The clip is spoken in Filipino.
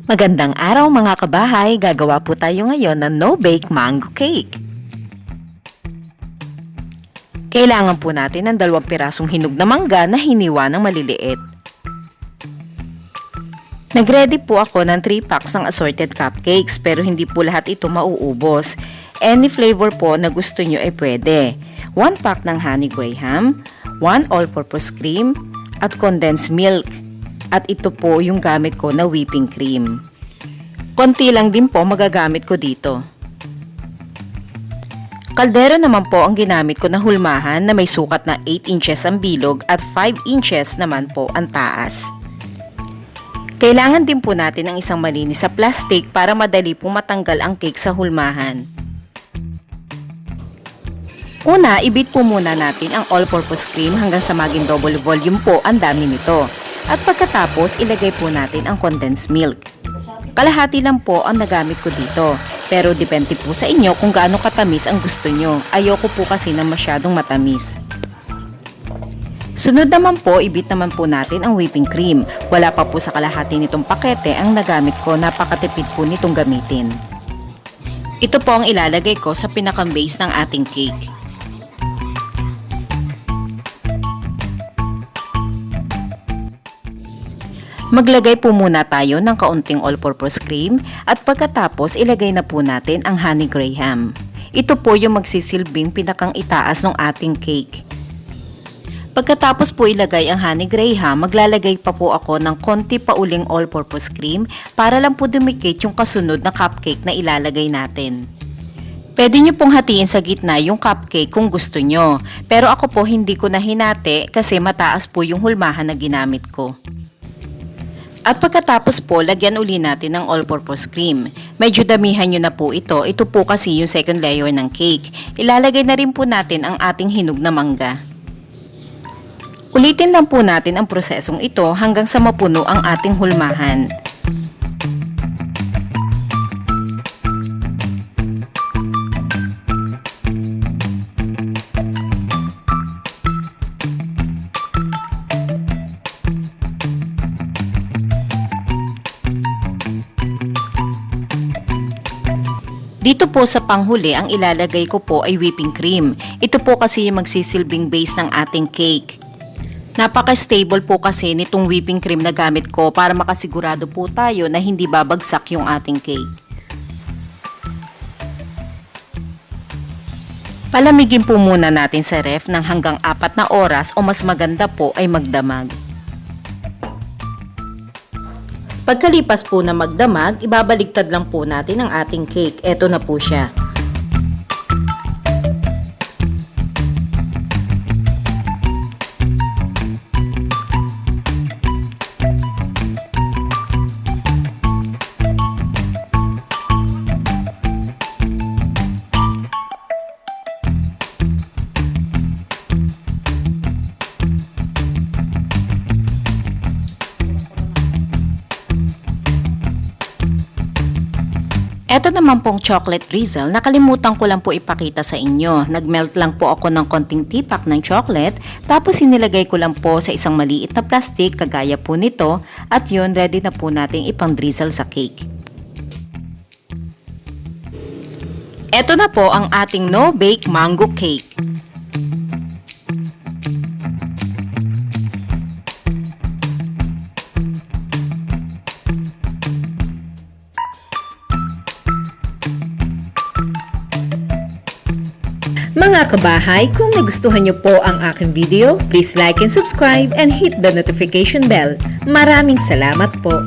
Magandang araw mga kabahay, gagawa po tayo ngayon ng no-bake mango cake. Kailangan po natin ng 2 pirasong hinog na mangga na hiniwa ng maliliit. Nagready po ako ng 3 packs ng assorted cupcakes pero hindi po lahat ito mauubos. Any flavor po na gusto nyo ay pwede. 1 pack ng honey graham, 1 all-purpose cream, at condensed milk. At ito po yung gamit ko na whipping cream. Konti lang din po magagamit ko dito. Kaldero naman po ang ginamit ko na hulmahan na may sukat na 8 inches ang bilog at 5 inches naman po ang taas. Kailangan din po natin ng isang malinis sa plastic para madali pong matanggal ang cake sa hulmahan. Una, ibit po muna natin ang all-purpose cream hanggang sa maging double volume po ang dami nito. At pagkatapos, ilagay po natin ang condensed milk. Kalahati lang po ang nagamit ko dito. Pero depende po sa inyo kung gaano katamis ang gusto nyo. Ayoko po kasi na masyadong matamis. Sunod naman po, ibit naman po natin ang whipping cream. Wala pa po sa kalahati nitong pakete ang nagamit ko, napakatipid po nitong gamitin. Ito po ang ilalagay ko sa pinakang-base ng ating cake. Maglagay po muna tayo ng kaunting all-purpose cream at pagkatapos ilagay na po natin ang honey graham. Ito po yung magsisilbing pinakang itaas ng ating cake. Pagkatapos po ilagay ang honey graham, maglalagay pa po ako ng konti pa uling all-purpose cream para lang po dumikit yung kasunod na cupcake na ilalagay natin. Pwede nyo pong hatiin sa gitna yung cupcake kung gusto nyo, pero ako po hindi ko na hinati kasi mataas po yung hulmahan na ginamit ko. At pagkatapos po, lagyan uli natin ng all-purpose cream. Medyo damihan nyo na po ito. Ito po kasi yung second layer ng cake. Ilalagay na rin po natin ang ating hinog na mangga. Ulitin lang po natin ang prosesong ito hanggang sa mapuno ang ating hulmahan. Dito po sa panghuli, ang ilalagay ko po ay whipping cream. Ito po kasi yung magsisilbing base ng ating cake. Napaka-stable po kasi nitong whipping cream na gamit ko para makasigurado po tayo na hindi babagsak yung ating cake. Palamigin po muna natin sa ref ng hanggang 4 na oras o mas maganda po ay magdamag. Pagkalipas po na magdamag, ibabaligtad lang po natin ang ating cake. Eto na po siya. Ito naman pong chocolate drizzle, nakalimutan ko lang po ipakita sa inyo. Nagmelt lang po ako ng konting tipak ng chocolate, tapos inilagay ko lang po sa isang maliit na plastic kagaya po nito at yun, ready na po nating ipang drizzle sa cake. Ito na po ang ating no-bake mango cake. Mga kabahay, kung nagustuhan niyo po ang aking video, please like and subscribe and hit the notification bell. Maraming salamat po!